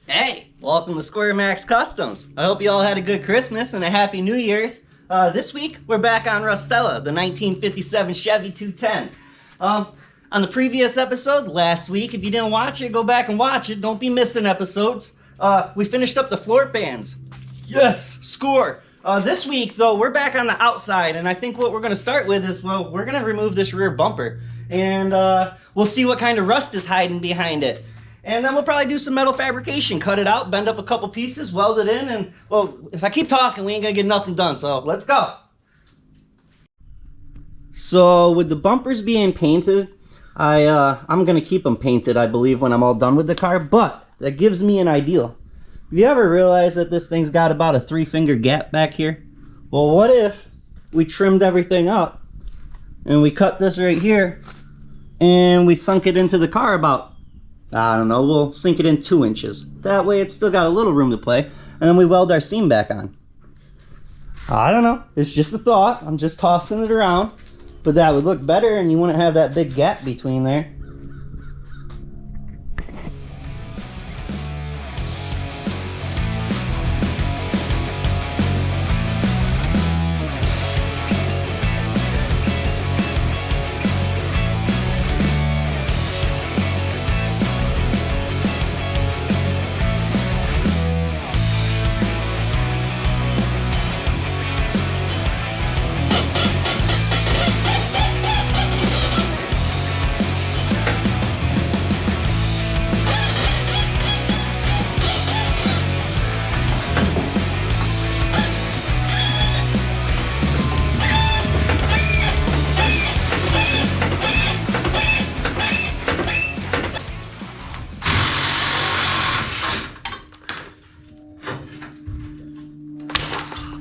Hey, welcome to SquareMax Customs. I hope you all had a good Christmas and a happy New Year's. This week, we're back on Rustella, the 1957 Chevy 210. On the previous episode, last week, if you didn't watch it, go back and watch it. Don't be missing episodes. We finished up the floor pans. Yes, score. This week, though, we're back on the outside, and I think what we're going to start with is, well, we're going to remove this rear bumper, and we'll see what kind of rust is hiding behind it. And then we'll probably do some metal fabrication, cut it out, bend up a couple pieces, weld it in, and, well, if I keep talking, we ain't gonna get nothing done, so let's go. So, with the bumpers being painted, I'm gonna keep them painted, I believe, when I'm all done with the car, but that gives me an idea. Have you ever realized that this thing's got about a 3-finger gap back here? Well, what if we trimmed everything up, and we cut this right here, and we sunk it into the car about, I don't know, we'll sink it in 2 inches. That way it's still got a little room to play, and then we weld our seam back on. I don't know, it's just a thought, I'm just tossing it around, but that would look better and you wouldn't have that big gap between there.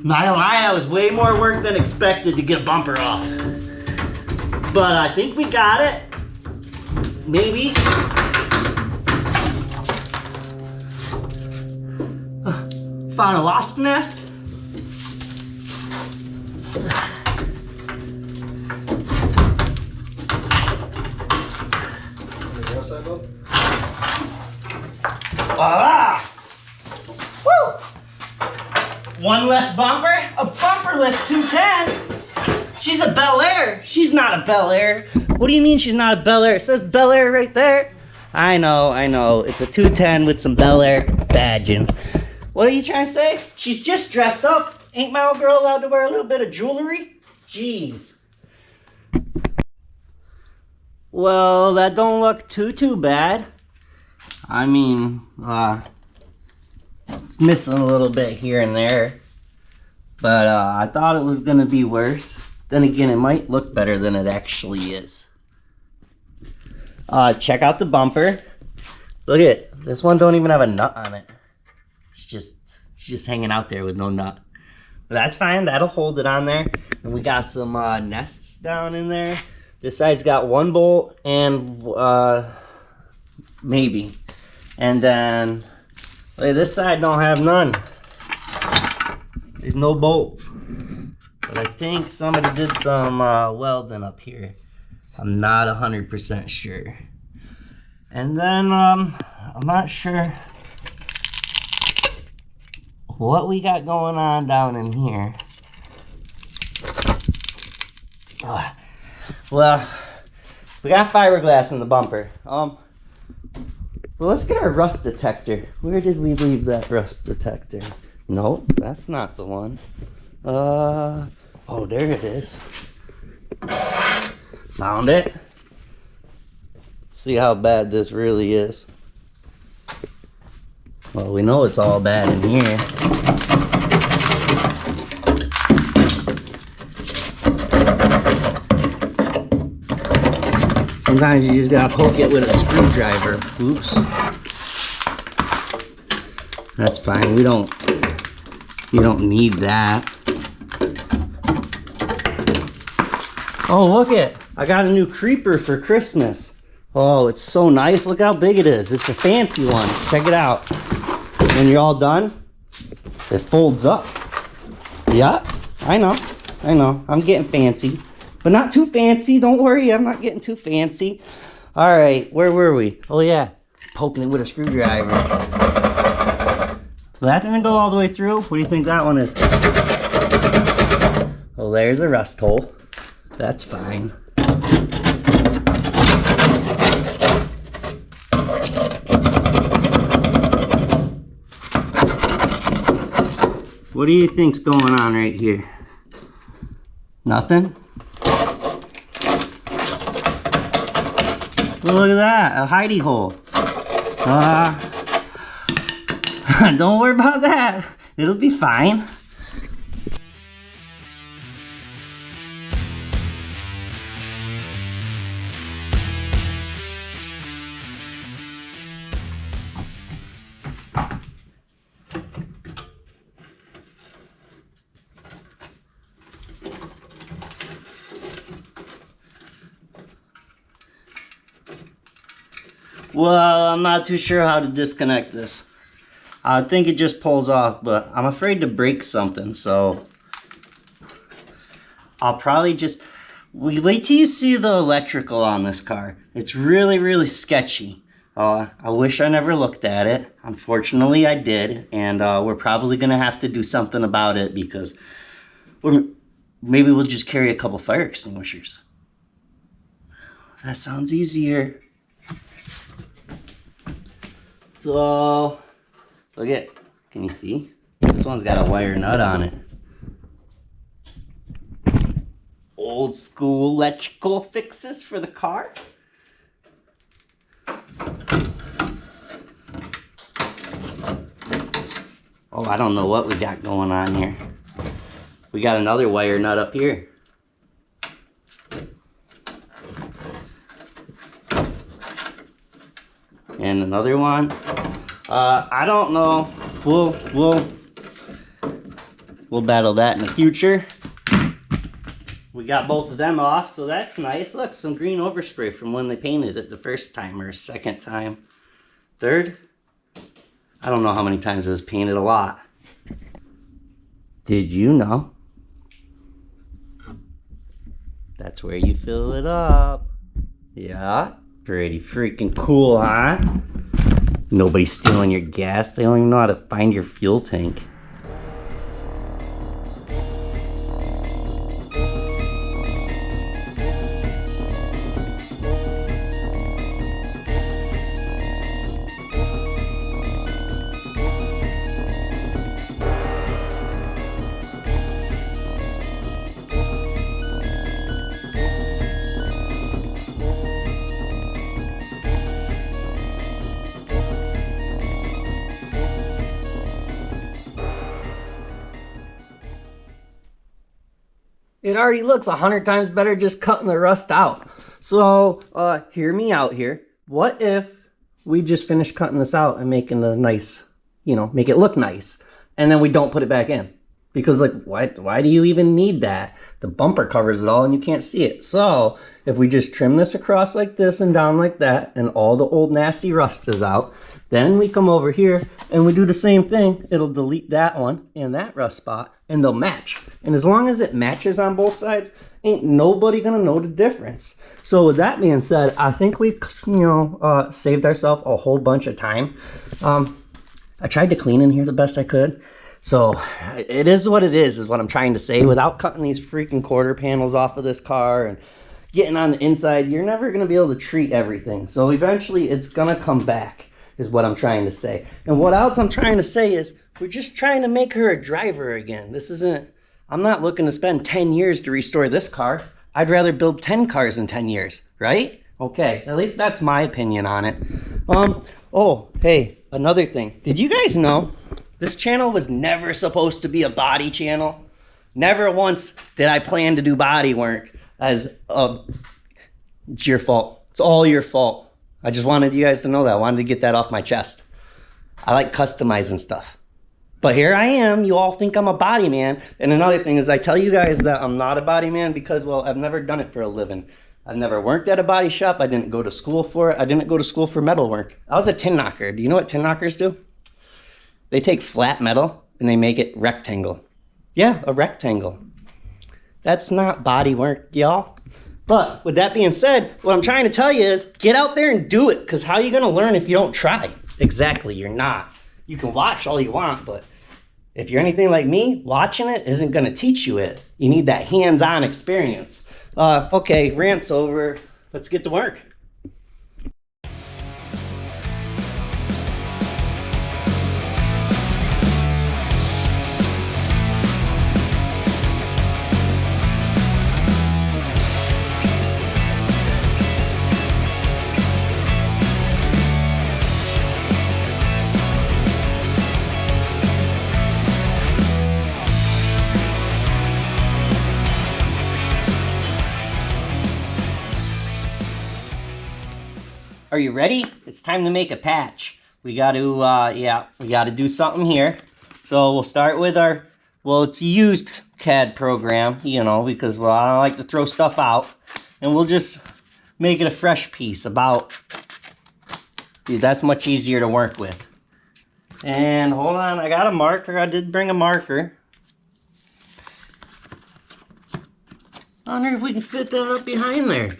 Not gonna lie, that was way more work than expected to get a bumper off. But I think we got it. Maybe. Found a wasp nest. Voila! Woo! One less bumper, a bumperless 210. She's a Bel Air. She's not a Bel Air. What do you mean she's not a Bel Air? It says Bel Air right there. I know. It's a 210 with some Bel Air badging. What are you trying to say? She's just dressed up. Ain't my old girl allowed to wear a little bit of jewelry? Jeez. Well, that don't look too bad. I mean, it's missing a little bit here and there, but I thought it was gonna be worse. Then again, it might look better than it actually is. Check out the bumper. Look at it. This one don't even have a nut on it. It's just hanging out there with no nut. But that's fine. That'll hold it on there. And we got some nests down in there. This side's got 1 bolt and maybe. And then look, this side don't have none. There's no bolts. But I think somebody did some welding up here. I'm not 100% sure. And then I'm not sure what we got going on down in here. Well, we got fiberglass in the bumper. Well, let's get our rust detector. Where did we leave that rust detector? Nope, that's not the one. Oh, there it is. Found it. See how bad this really is. Well, we know it's all bad in here. Sometimes you just gotta poke it with a screwdriver. Oops. That's fine. You don't need that. Oh, look it. I got a new creeper for Christmas. Oh, it's so nice. Look how big it is. It's a fancy one. Check it out. When you're all done, it folds up. Yeah, I know. I'm getting fancy. But not too fancy. Don't worry, I'm not getting too fancy. All right, where were we? Oh, yeah. Poking it with a screwdriver. Well, that didn't go all the way through. What do you think that one is? Well, there's a rust hole. That's fine. What do you think's going on right here? Nothing? Well, look at that, a hidey hole. Don't worry about that. It'll be fine. Well, I'm not too sure how to disconnect this. I think it just pulls off, but I'm afraid to break something, so I'll probably just wait till you see the electrical on this car. It's really, really sketchy. I wish I never looked at it. Unfortunately, I did, and we're probably gonna have to do something about it because maybe we'll just carry a couple fire extinguishers. That sounds easier. So, look at, can you see? This one's got a wire nut on it. Old school electrical fixes for the car. Oh, I don't know what we got going on here. We got another wire nut up here. And another one. I don't know. We'll battle that in the future. We got both of them off, so that's nice. Look, some green overspray from when they painted it the first time or second time. Third? I don't know how many times it was painted, a lot. Did you know? That's where you fill it up. Yeah, pretty freaking cool, huh? Nobody's stealing your gas. They don't even know how to find your fuel tank. It already looks 100 times better just cutting the rust out. So, hear me out here. What if we just finish cutting this out and making a nice, make it look nice, and then we don't put it back in? Because, like, why do you even need that? The bumper covers it all and you can't see it. So, if we just trim this across like this and down like that, and all the old nasty rust is out, then we come over here and we do the same thing. It'll delete that one and that rust spot, and they'll match. And as long as it matches on both sides, ain't nobody gonna know the difference. So with that being said, I think we, saved ourselves a whole bunch of time. I tried to clean in here the best I could. So it is what it is what I'm trying to say. Without cutting these freaking quarter panels off of this car and getting on the inside, you're never gonna be able to treat everything. So eventually it's gonna come back, is what I'm trying to say. And what else I'm trying to say is, we're just trying to make her a driver again. I'm not looking to spend 10 years to restore this car. I'd rather build 10 cars in 10 years, right? Okay, at least that's my opinion on it. Oh, hey, another thing. Did you guys know this channel was never supposed to be a body channel? Never once did I plan to do body work it's your fault. It's all your fault. I just wanted you guys to know that. I wanted to get that off my chest. I like customizing stuff. But here I am, you all think I'm a body man. And another thing is, I tell you guys that I'm not a body man because, well, I've never done it for a living. I've never worked at a body shop. I didn't go to school for it. I didn't go to school for metal work. I was a tin knocker. Do you know what tin knockers do? They take flat metal and they make it rectangle. Yeah, a rectangle. That's not body work, y'all. But with that being said, what I'm trying to tell you is, get out there and do it, because how are you going to learn if you don't try? Exactly, you're not. You can watch all you want, but if you're anything like me, watching it isn't going to teach you it. You need that hands-on experience. Okay, rant's over. Let's get to work. Are you ready? It's time to make a patch. We got to do something here. So we'll start with it's a used CAD program, you know, because, well, I don't like to throw stuff out. And we'll just make it a fresh piece that's much easier to work with. And hold on, I got a marker. I did bring a marker. I wonder if we can fit that up behind there.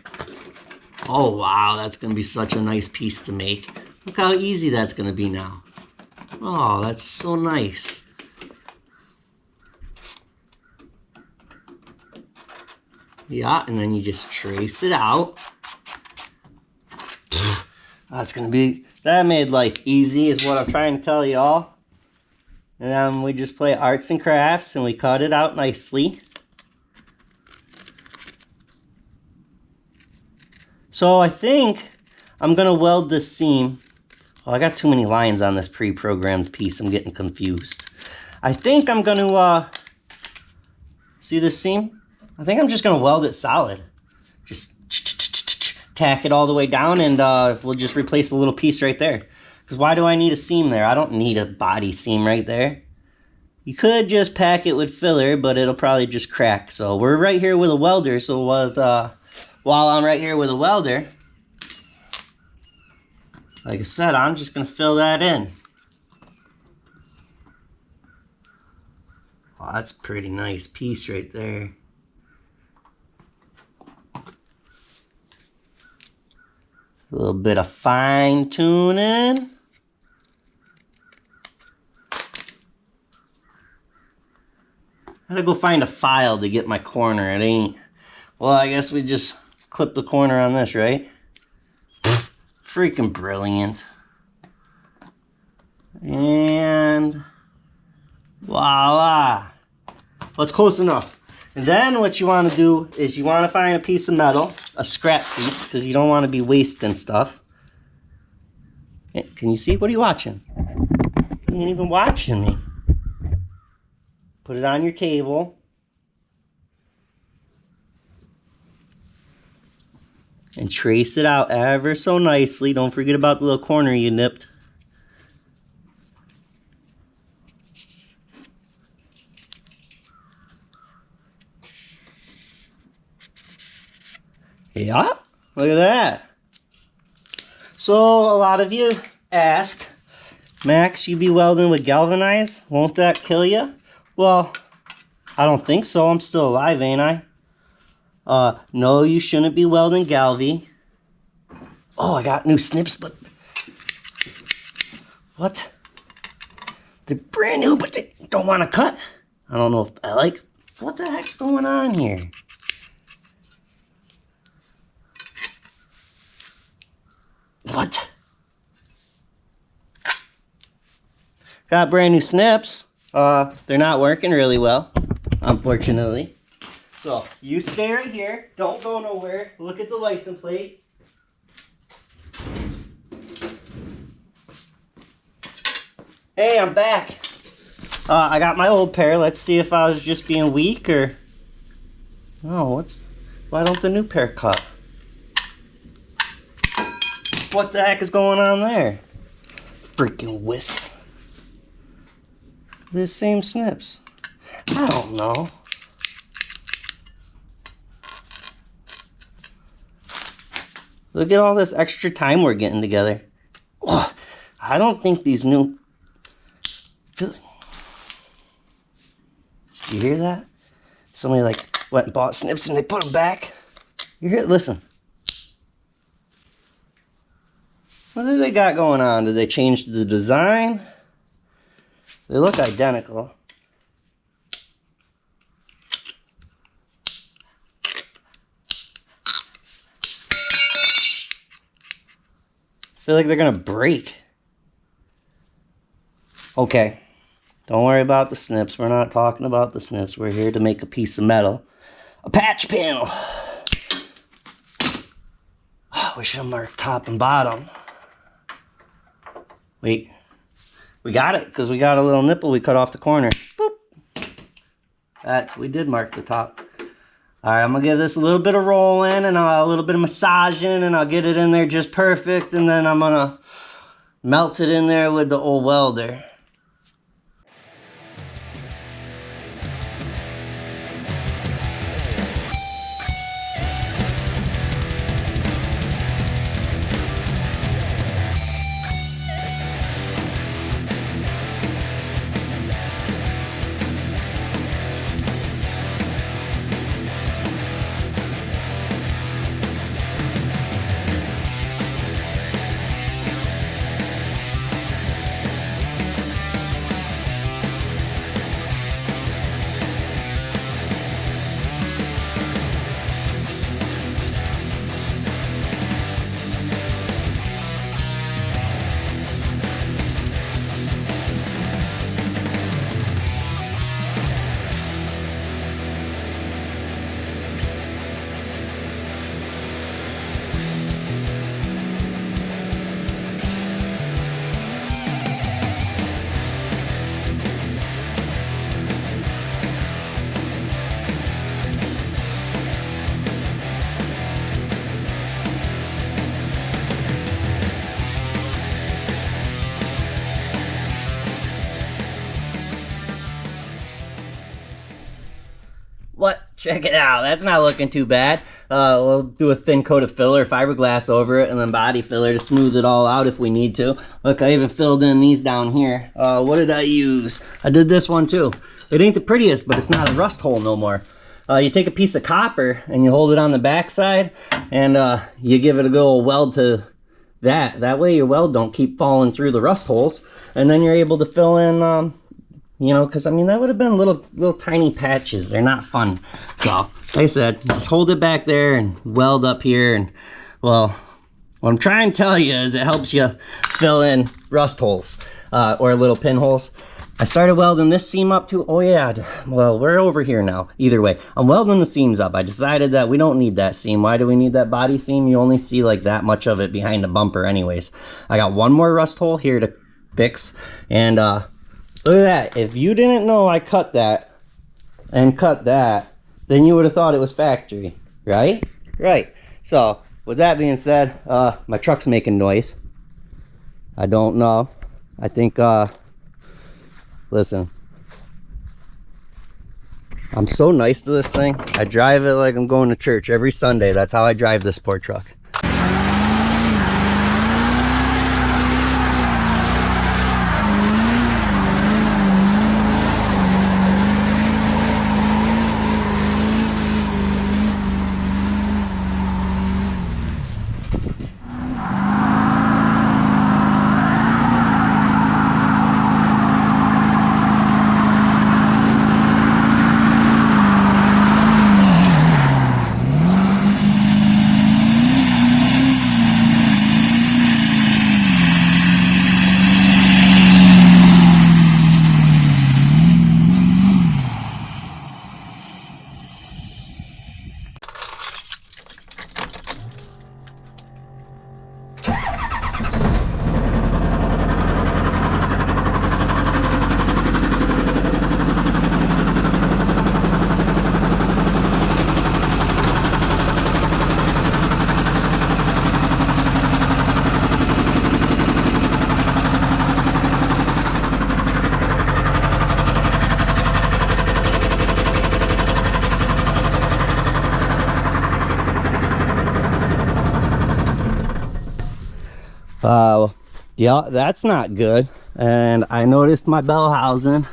Oh, wow, that's going to be such a nice piece to make. Look how easy that's going to be now. Oh, that's so nice. Yeah, and then you just trace it out. That made life easy is what I'm trying to tell y'all. And then we just play arts and crafts and we cut it out nicely. So I think I'm going to weld this seam. Oh, I got too many lines on this pre-programmed piece. I'm getting confused. I think I'm going to, see this seam? I think I'm just going to weld it solid. Just tack it all the way down and we'll just replace a little piece right there. Because why do I need a seam there? I don't need a body seam right there. You could just pack it with filler, but it'll probably just crack. So we're right here with a welder, so while I'm right here with a welder, like I said, I'm just going to fill that in. Oh, that's a pretty nice piece right there. A little bit of fine tuning. I gotta go find a file to get my corner. It ain't. Well, I guess we just clip the corner on this, right? Freaking brilliant. And voila. Well, it's close enough. And then what you want to do is you want to find a piece of metal, a scrap piece, because you don't want to be wasting stuff. Can you see? What are you watching? You ain't even watching me. Put it on your table. And trace it out ever so nicely. Don't forget about the little corner you nipped. Yeah, look at that. So a lot of you ask, Max, you be welding with galvanized? Won't that kill you? Well, I don't think so. I'm still alive, ain't I? No, you shouldn't be welding galvy. Oh, I got new snips, but what? They're brand new, but they don't want to cut. I don't know if I like. What the heck's going on here? What? Got brand new snips. They're not working really well, unfortunately. So you stay right here. Don't go nowhere. Look at the license plate. Hey, I'm back. I got my old pair. Let's see if I was just being weak or... Oh, why don't the new pair cut? What the heck is going on there? Freaking whiz. The same snips. I don't know. Look at all this extra time we're getting together. Oh, I don't think these new... You hear that? Somebody like went and bought snips and they put them back. You hear it? Listen. What do they got going on? Did they change the design? They look identical. I feel like they're gonna break. Okay, don't worry about the snips. We're not talking about the snips. We're here to make a piece of metal. A patch panel. We should have marked top and bottom. Wait, we got it, because we got a little nipple we cut off the corner. Boop. We did mark the top. All right, I'm gonna give this a little bit of rolling and a little bit of massaging, and I'll get it in there just perfect, and then I'm gonna melt it in there with the old welder. What? Check it out. That's not looking too bad. We'll do a thin coat of filler, fiberglass over it, and then body filler to smooth it all out if we need to. Look, I even filled in these down here. What did I use? I did this one too. It ain't the prettiest, but it's not a rust hole no more. You take a piece of copper and you hold it on the backside, and you give it a good old weld to that. That way your weld don't keep falling through the rust holes, and then you're able to fill in you know, because I mean that would have been little tiny patches. They're not fun. So like I said, just hold it back there and weld up here, and well, what I'm trying to tell you is it helps you fill in rust holes or little pinholes. I started welding this seam up too. Oh yeah, well, we're over here now. Either way, I'm welding the seams up. I decided that we don't need that seam. Why do we need that body seam? You only see like that much of it behind the bumper anyways. I got one more rust hole here to fix, and look at that. If you didn't know I cut that and cut that, then you would have thought it was factory, right? Right. So, with that being said, my truck's making noise. I don't know. I think, listen. I'm so nice to this thing. I drive it like I'm going to church every Sunday. That's how I drive this poor truck. Yeah, that's not good. And I noticed my bell housing.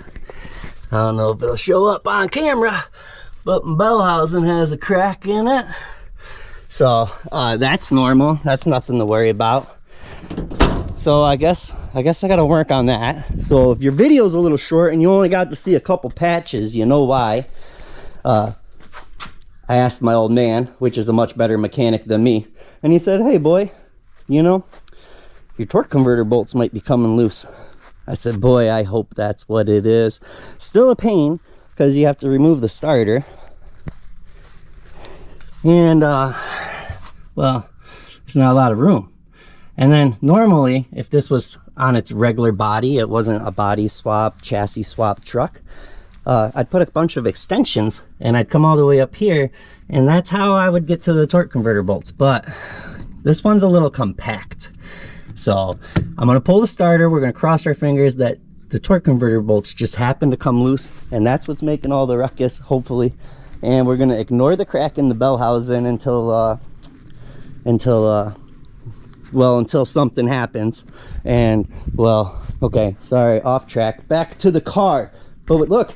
I don't know if it'll show up on camera, but my bell housing has a crack in it. So that's normal. That's nothing to worry about. So I guess I gotta work on that. So if your video's a little short and you only got to see a couple patches, you know why. I asked my old man, which is a much better mechanic than me, and he said, hey boy, you know, your torque converter bolts might be coming loose. I said, boy, I hope that's what it is. Still a pain because you have to remove the starter. And well, there's not a lot of room. And then normally, if this was on its regular body, it wasn't a body swap, chassis swap truck, I'd put a bunch of extensions and I'd come all the way up here, and that's how I would get to the torque converter bolts. But this one's a little compact. So I'm gonna pull the starter, we're gonna cross our fingers that the torque converter bolts just happen to come loose, and that's what's making all the ruckus, hopefully. And we're gonna ignore the crack in the bell housing until something happens. And well, okay, sorry, off track, back to the car. But look,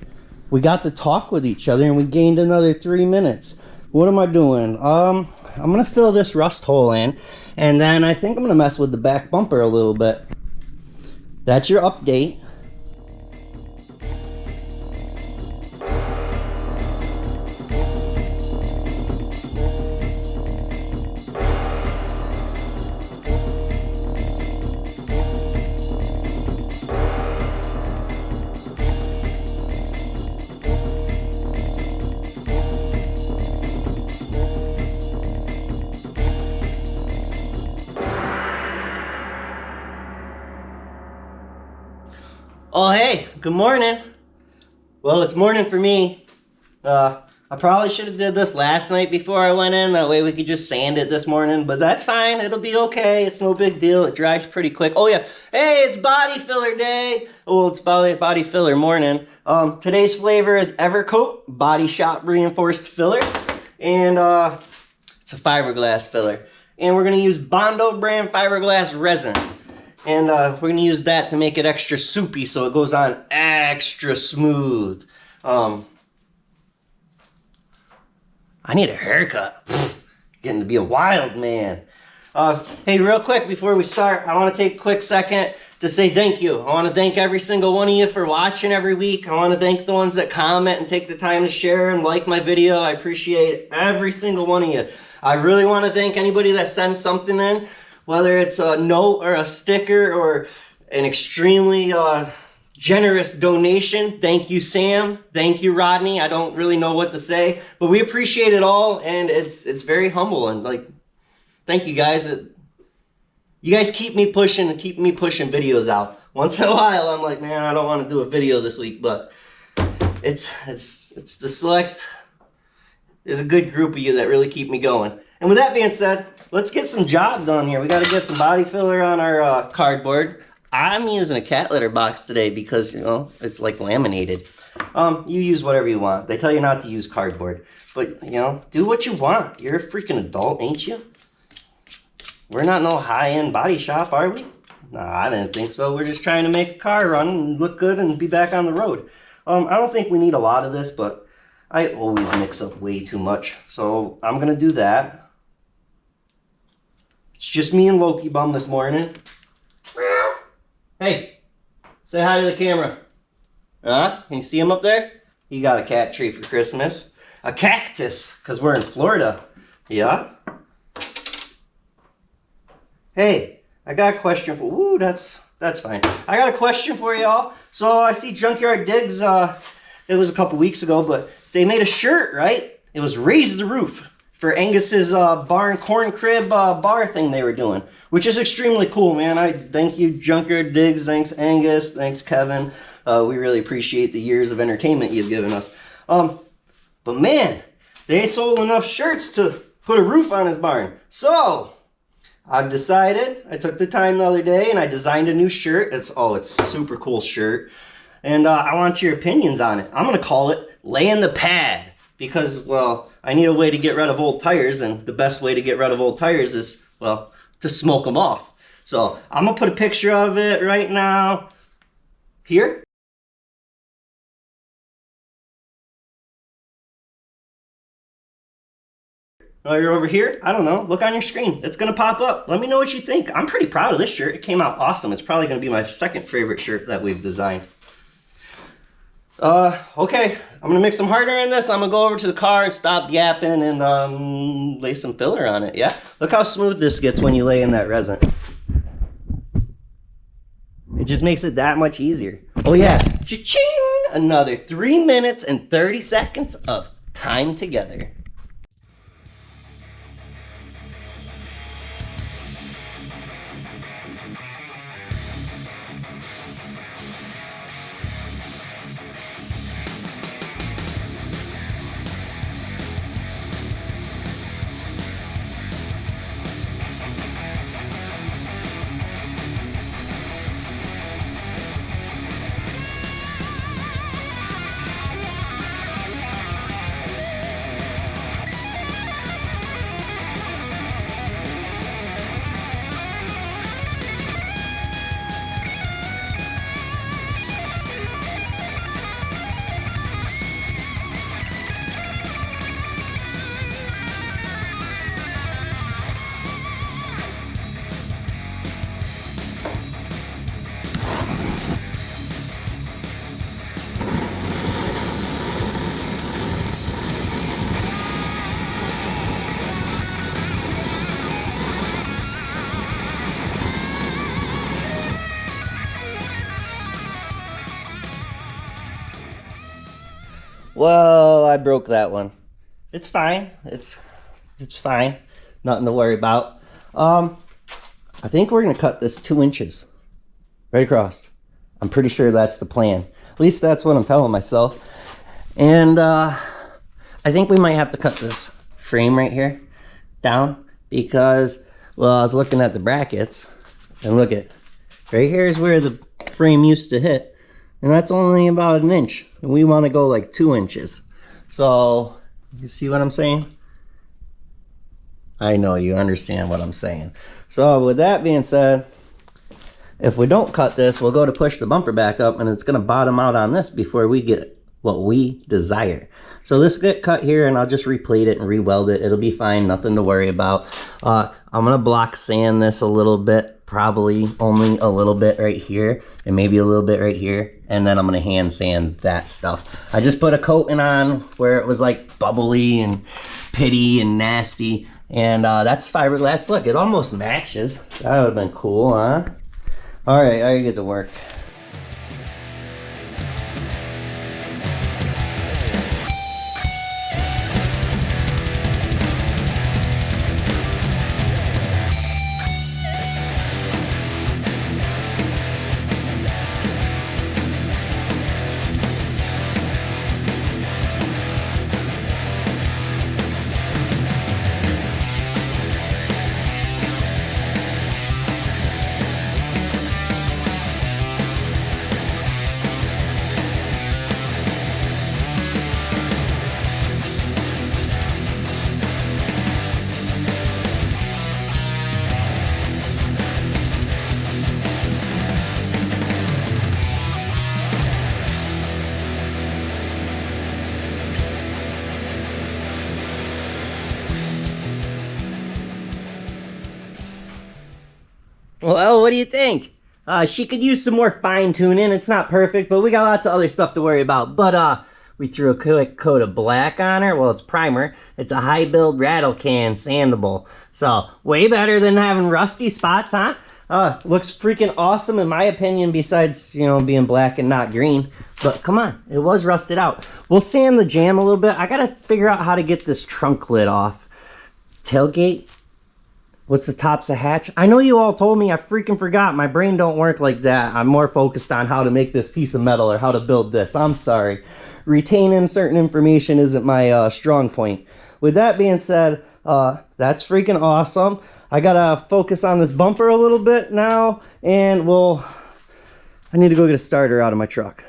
we got to talk with each other and we gained another 3 minutes. What am I doing? I'm gonna fill this rust hole in, and then I think I'm gonna mess with the back bumper a little bit. That's your update. Oh, hey, good morning. Well, it's morning for me. I probably should have did this last night before I went in. That way we could just sand it this morning, but that's fine. It'll be okay. It's no big deal. It dries pretty quick. Oh yeah, hey, it's body filler day. Oh, it's body filler morning. Today's flavor is Evercoat Body Shop Reinforced Filler. And it's a fiberglass filler. And we're gonna use Bondo brand fiberglass resin. And we're going to use that to make it extra soupy so it goes on extra smooth. I need a haircut. Getting to be a wild man. Hey, real quick before we start, I want to take a quick second to say thank you. I want to thank every single one of you for watching every week. I want to thank the ones that comment and take the time to share and like my video. I appreciate every single one of you. I really want to thank anybody that sends something in. Whether it's a note or a sticker or an extremely generous donation. Thank you, Sam. Thank you, Rodney. I don't really know what to say, but we appreciate it all, and it's very humble. And like, thank you guys. You guys keep me pushing and keep me pushing videos out. Once in a while, I'm like, man, I don't want to do a video this week, but it's the select. There's a good group of you that really keep me going. And with that being said, let's get some job done here. We got to get some body filler on our cardboard. I'm using a cat litter box today because, you know, it's like laminated. You use whatever you want. They tell you not to use cardboard. But, you know, do what you want. You're a freaking adult, ain't you? We're not no high-end body shop, are we? Nah, I didn't think so. We're just trying to make a car run and look good and be back on the road. I don't think we need a lot of this, but I always mix up way too much. So I'm going to do that. It's just me and Loki Bum this morning. Hey, say hi to the camera. Can you see him up there? He got a cat tree for Christmas. A cactus, because we're in Florida. Yeah. Hey, I got a question for, woo, that's fine. I got a question for y'all. So I see Junkyard Digs, it was a couple weeks ago, but they made a shirt, right? It was Raise the Roof for Angus's barn corn crib bar thing they were doing, which is extremely cool, man. I thank you, Junkyard Digs. Thanks, Angus. Thanks, Kevin. We really appreciate the years of entertainment you've given us. But man, they sold enough shirts to put a roof on his barn. So I've decided, I took the time the other day and I designed a new shirt. It's a super cool shirt. And I want your opinions on it. I'm gonna call it Lay in the Pad. Because, well, I need a way to get rid of old tires, and the best way to get rid of old tires is, well, to smoke them off. So I'm gonna put a picture of it right now here. Oh, you're over here? I don't know. Look on your screen. It's going to pop up. Let me know what you think. I'm pretty proud of this shirt. It came out awesome. It's probably going to be my second favorite shirt that we've designed. Okay. I'm going to mix some hardener in this. I'm going to go over to the car, stop yapping, and lay some filler on it. Yeah? Look how smooth this gets when you lay in that resin. It just makes it that much easier. Oh yeah, cha-ching! Another 3 minutes and 30 seconds of time together. Well, I broke that one. It's fine. It's fine. Nothing to worry about. I think we're gonna cut this 2 inches right across. I'm pretty sure that's the plan. At least that's what I'm telling myself. And I think we might have to cut this frame right here down because, well, I was looking at the brackets and look at right here is where the frame used to hit. And that's only about 1 inch. And we want to go like 2 inches. So, you see what I'm saying? I know you understand what I'm saying. So, with that being said, if we don't cut this, we'll go to push the bumper back up and it's going to bottom out on this before we get what we desire. So this get cut here and I'll just replate it and re-weld it. It'll be fine, nothing to worry about. I'm going to block sand this a little bit, probably only a little bit right here and maybe a little bit right here. And then I'm going to hand sand that stuff. I just put a coating on where it was like bubbly and pitty and nasty. And that's fiberglass. Look, it almost matches. That would have been cool, huh? All right, I gotta get to work. Well, what do you think? She could use some more fine tuning. It's not perfect, but we got lots of other stuff to worry about. But we threw a quick coat of black on her. Well, it's primer. It's a high build rattle can sandable. So way better than having rusty spots, huh? Looks freaking awesome in my opinion, besides, you know, being black and not green. But come on, it was rusted out. We'll sand the jam a little bit. I gotta figure out how to get this trunk lid off. Tailgate? What's the tops of hatch? I know you all told me, I freaking forgot. My brain don't work like that. I'm more focused on how to make this piece of metal or how to build this. I'm sorry. Retaining certain information isn't my strong point. With that being said, that's freaking awesome. I gotta focus on this bumper a little bit now, and I need to go get a starter out of my truck.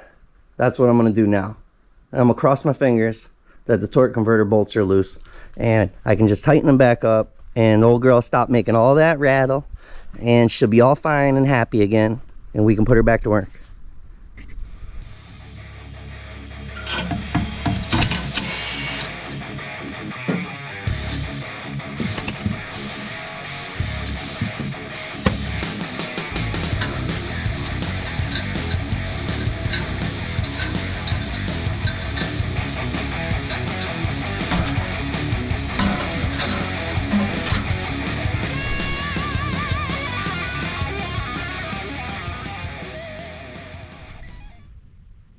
That's what I'm gonna do now. I'm gonna cross my fingers that the torque converter bolts are loose, and I can just tighten them back up. And the old girl stopped making all that rattle, and she'll be all fine and happy again, and we can put her back to work.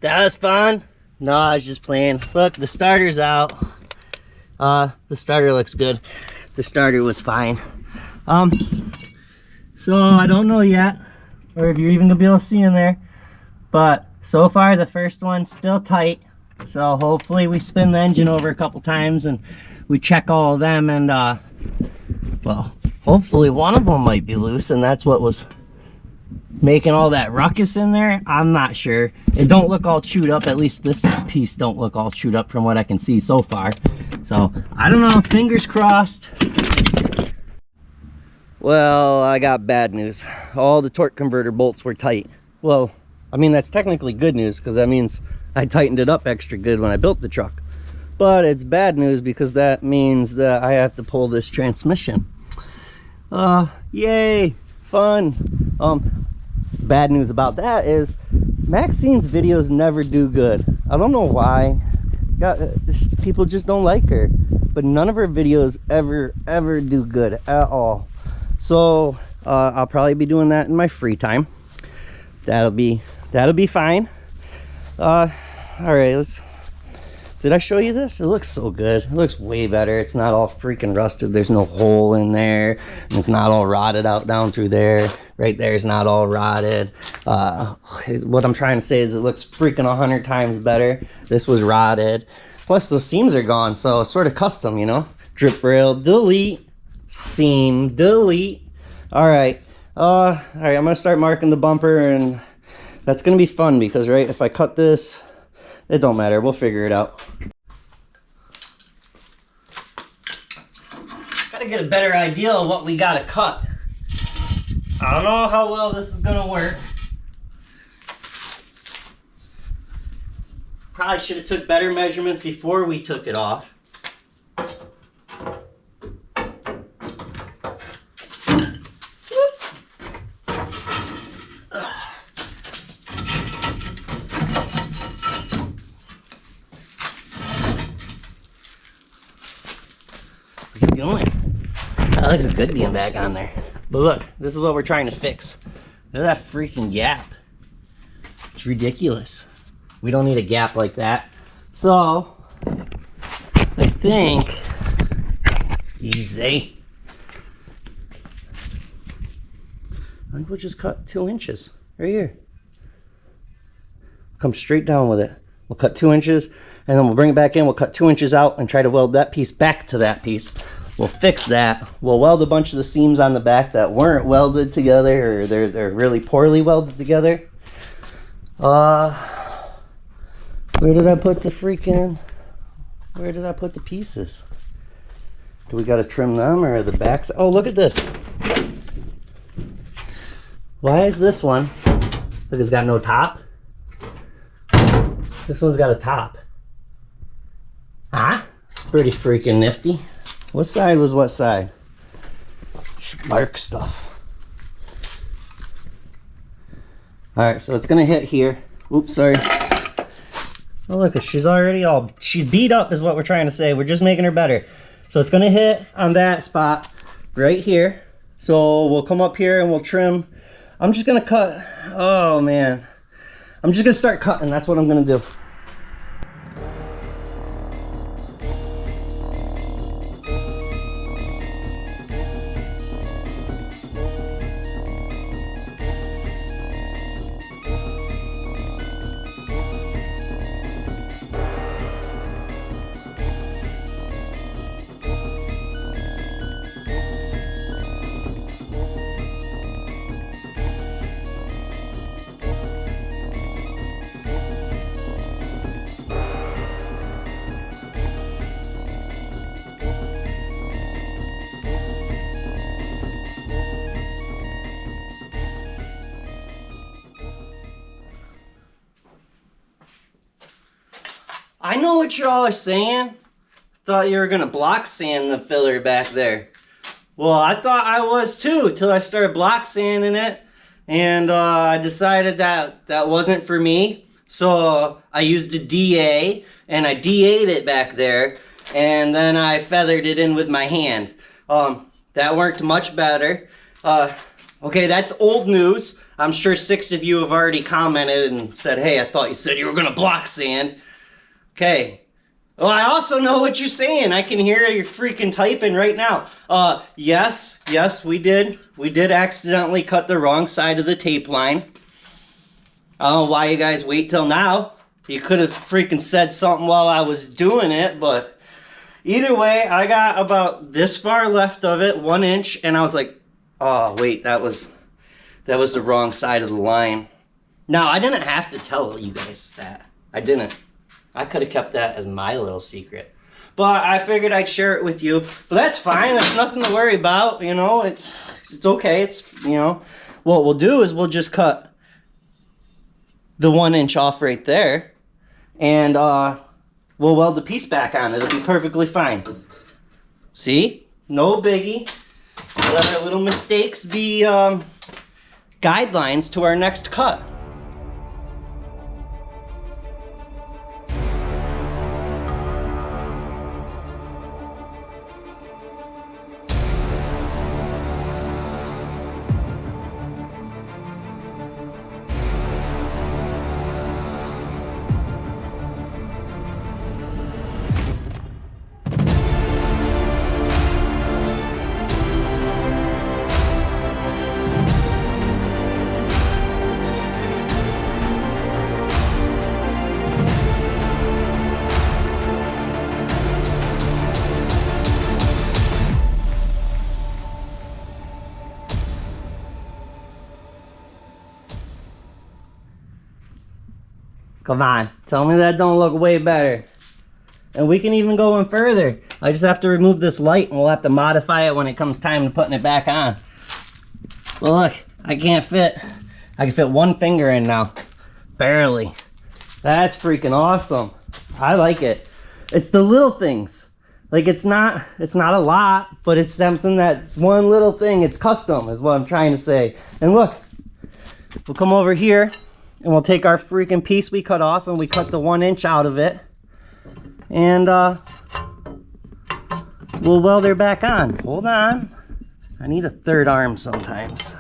That was fun. No, I was just playing. Look, the starter's out. The starter looks good. The starter was fine. So I don't know yet, or if you're even gonna be able to see in there, but so far the first one's still tight. So hopefully we spin the engine over a couple times and we check all of them, and well, hopefully one of them might be loose, and that's what was making all that ruckus in there. I'm not sure. It don't look all chewed up. At least this piece don't look all chewed up from what I can see so far. So I don't know, fingers crossed. Well, I got bad news. All the torque converter bolts were tight. Well, I mean, that's technically good news because that means I tightened it up extra good when I built the truck. But it's bad news because that means that I have to pull this transmission. Yay, fun. Bad news about that is Maxine's videos never do good. I don't know why. People just don't like her. But none of her videos ever do good at all. So I'll probably be doing that in my free time. That'll be fine. All right, did I show you this? It looks so good. It looks way better. It's not all freaking rusted. There's no hole in there. And it's not all rotted out down through there. Right there is not all rotted. What I'm trying to say is it looks freaking 100 times better. This was rotted. Plus those seams are gone, so it's sort of custom, you know? Drip rail, delete. Seam, delete. All right, I'm gonna start marking the bumper, and that's gonna be fun because, right, if I cut this, it don't matter, we'll figure it out. Gotta get a better idea of what we gotta cut. I don't know how well this is gonna work. Probably should have took better measurements before we took it off. Going. That looks good being back on there. But look, this is what we're trying to fix. Look at that freaking gap. It's ridiculous. We don't need a gap like that. So, I think, easy. I think we'll just cut 2 inches right here. Come straight down with it. We'll cut 2 inches, and then we'll bring it back in. We'll cut 2 inches out and try to weld that piece back to that piece. We'll fix that. We'll weld a bunch of the seams on the back that weren't welded together, or they're really poorly welded together. Where did I put the pieces? Do we gotta trim them, or the backs? Oh, look at this. Why is this one, look, it's got no top? This one's got a top. Huh? Pretty freaking nifty. What side was what side? Mark stuff. Alright, so it's gonna hit here. Oops, sorry. Oh look, she's beat up is what we're trying to say. We're just making her better. So it's gonna hit on that spot right here. So we'll come up here and we'll trim. I'm just gonna cut, oh man. I'm just gonna start cutting, that's what I'm gonna do. I know what you all are saying. Thought you were gonna block sand the filler back there. Well, I thought I was too, till I started block sanding it, and I decided that that wasn't for me. So I used a DA, and I DA'd it back there, and then I feathered it in with my hand. That worked much better. Okay, that's old news. I'm sure 6 of you have already commented and said, hey, I thought you said you were gonna block sand. Okay. Well, I also know what you're saying. I can hear you freaking typing right now. Yes, we did. We did accidentally cut the wrong side of the tape line. I don't know why you guys wait till now. You could have freaking said something while I was doing it, but either way, I got about this far left of it, 1 inch, and I was like, oh, wait, that was the wrong side of the line. Now, I didn't have to tell you guys that. I didn't. I could have kept that as my little secret. But I figured I'd share it with you. But that's fine. That's nothing to worry about. You know, it's okay. It's, you know, what we'll do is we'll just cut the 1 inch off right there. And we'll weld the piece back on. It'll be perfectly fine. See? No biggie. Let our little mistakes be guidelines to our next cut. Come on, tell me that don't look way better. And we can even go in further. I just have to remove this light and we'll have to modify it when it comes time to putting it back on. Well, look, I can fit 1 finger in now. Barely. That's freaking awesome. I like it. It's the little things. Like it's not a lot, but it's something that's one little thing. It's custom is what I'm trying to say. And look, we'll come over here and we'll take our freaking piece we cut off and we cut the 1 inch out of it. And we'll weld her back on. Hold on. I need a third arm sometimes.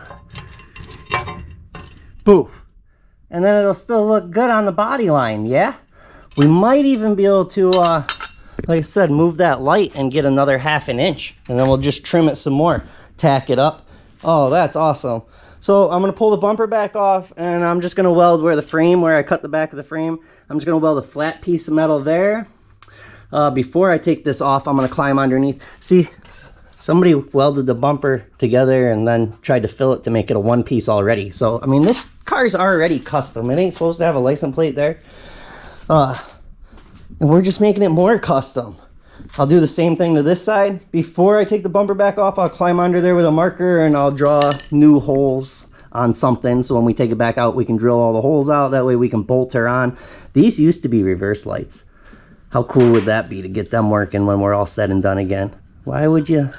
Boof. And then it'll still look good on the body line, yeah? We might even be able to, like I said, move that light and get another 1/2 inch. And then we'll just trim it some more. Tack it up. Oh, that's awesome. So I'm going to pull the bumper back off and I'm just going to weld where I cut the back of the frame. I'm just going to weld a flat piece of metal there. Before I take this off, I'm going to climb underneath. See, somebody welded the bumper together and then tried to fill it to make it a 1 piece already. So, I mean, this car's already custom. It ain't supposed to have a license plate there. And we're just making it more custom. I'll do the same thing to this side. Before I take the bumper back off, I'll climb under there with a marker and I'll draw new holes on something. So when we take it back out, we can drill all the holes out. That way we can bolt her on. These used to be reverse lights. How cool would that be to get them working when we're all said and done again? Why would you?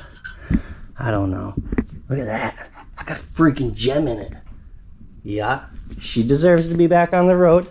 I don't know. Look at that. It's got a freaking gem in it. Yeah, she deserves to be back on the road.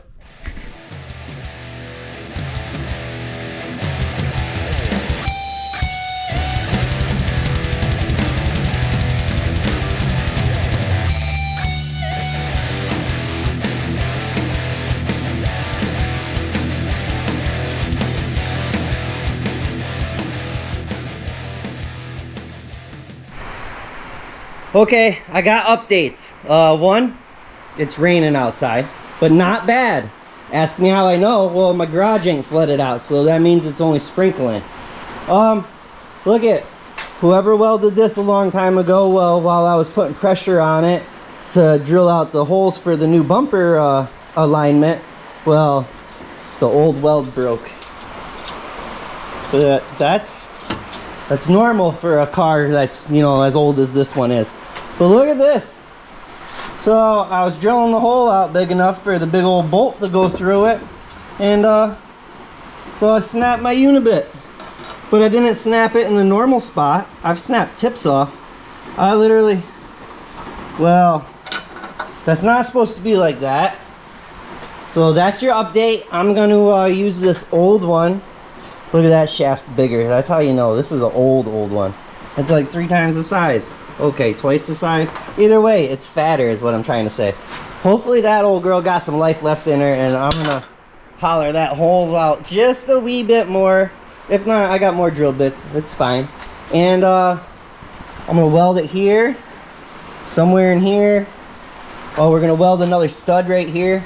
Okay, I got updates. One, it's raining outside, but not bad. Ask me how I know. Well, my garage ain't flooded out, so that means it's only sprinkling. Look at whoever welded this a long time ago. Well, while I was putting pressure on it to drill out the holes for the new bumper alignment, well, the old weld broke. But that's normal for a car that's, you know, as old as this one is. But look at this. So I was drilling the hole out big enough for the big old bolt to go through it. And well, I snapped my unibit. But I didn't snap it in the normal spot. I've snapped tips off. I literally, well, that's not supposed to be like that. So that's your update. I'm going to use this old one. Look at that, shaft's bigger. That's how you know this is an old one. It's like 3 times the size. Okay, twice the size. Either way, it's fatter is what I'm trying to say. Hopefully that old girl got some life left in her, and I'm gonna holler that hole out just a wee bit more. If not, I got more drill bits. It's fine. And I'm gonna weld it here, somewhere in here. Oh, we're gonna weld another stud right here.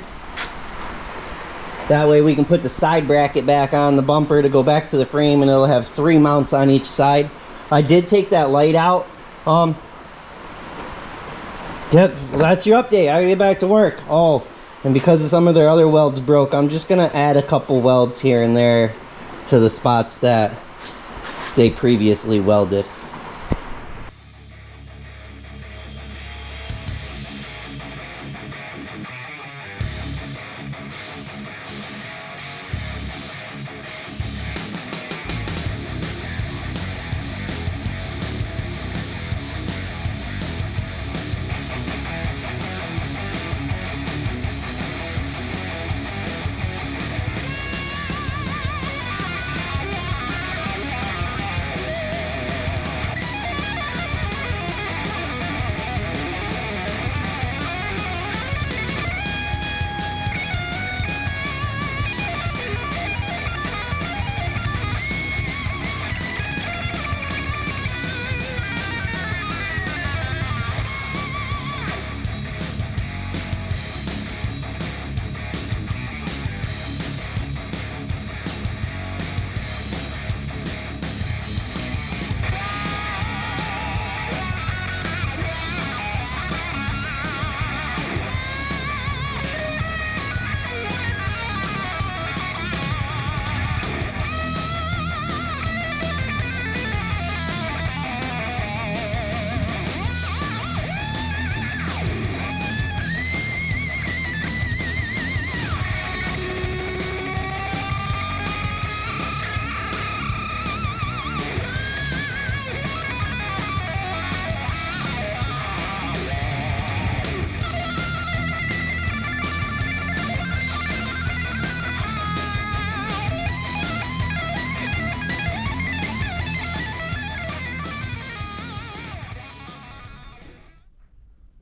That way we can put the side bracket back on the bumper to go back to the frame, and it'll have 3 mounts on each side. I did take that light out. Yep, that's your update. I gotta get back to work. Oh, and because some of their other welds broke, I'm just gonna add a couple welds here and there to the spots that they previously welded.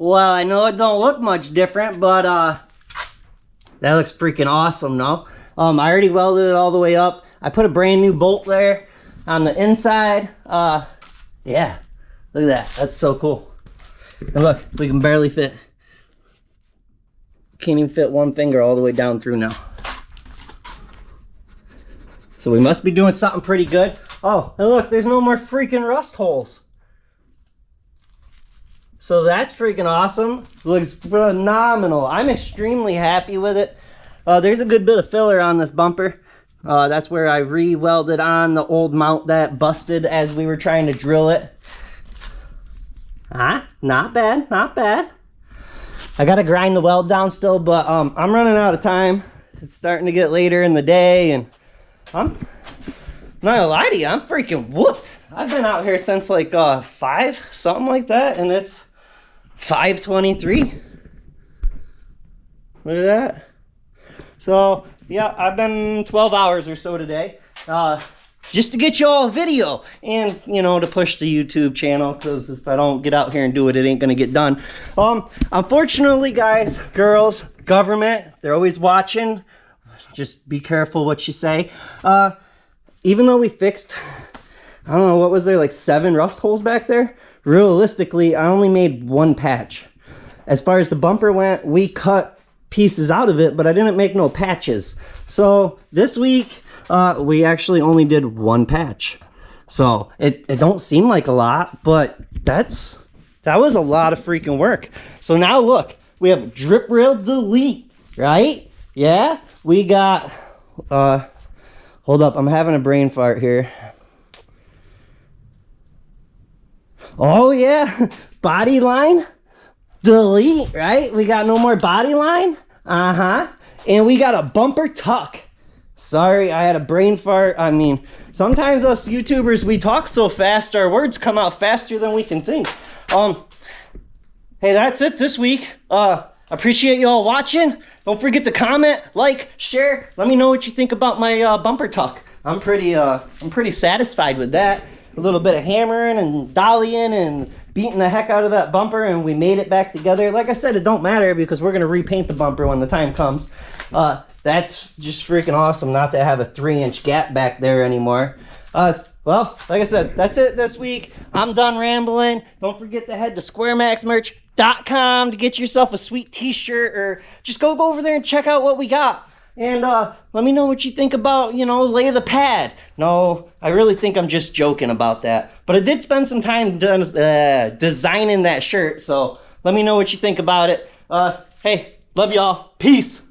Well, I know it don't look much different, but that looks freaking awesome, no? I already welded it all the way up. I put a brand new bolt there on the inside. Yeah, look at that. That's so cool. And look, we can barely fit. Can't even fit one finger all the way down through now. So we must be doing something pretty good. Oh, and look, there's no more freaking rust holes. So that's freaking awesome. Looks phenomenal. I'm extremely happy with it. There's a good bit of filler on this bumper. That's where I re-welded on the old mount that busted as we were trying to drill it. Not bad, not bad. I gotta grind the weld down still, but I'm running out of time. It's starting to get later in the day, and I'm not gonna lie to you, I'm freaking whooped. I've been out here since like 5, something like that, and it's 5:23. Look at that. So yeah, I've been 12 hours or so today, just to get you all a video, and you know, to push the YouTube channel, because if I don't get out here and do it, it ain't gonna get done. Unfortunately, guys, girls, government, they're always watching. Just be careful what you say. Even though we fixed, I don't know, what was there, like 7 rust holes back there? Realistically, I only made 1 patch. As far as the bumper went, we cut pieces out of it, but I didn't make no patches. So this week, we actually only did 1 patch. So it don't seem like a lot, but that was a lot of freaking work. So now look, we have drip rail delete, right? Yeah, we got, hold up, I'm having a brain fart here. Oh yeah, body line delete, right? We got no more body line. And we got a bumper tuck. Sorry, I had a brain fart. I mean, sometimes us YouTubers, we talk so fast, our words come out faster than we can think. Hey, that's it this week. Appreciate you all watching. Don't forget to comment, like, share. Let me know what you think about my bumper tuck. I'm pretty satisfied with that. A little bit of hammering and dollying and beating the heck out of that bumper, and we made it back together. Like I said, it don't matter because we're gonna repaint the bumper when the time comes. That's just freaking awesome not to have a 3-inch gap back there anymore. Well, like I said, that's it this week. I'm done rambling. Don't forget to head to SquareMaxMerch.com to get yourself a sweet t-shirt, or just go over there and check out what we got. And let me know what you think about, lay the pad. No, I really think I'm just joking about that. But I did spend some time designing that shirt, so let me know what you think about it. Hey, love y'all. Peace.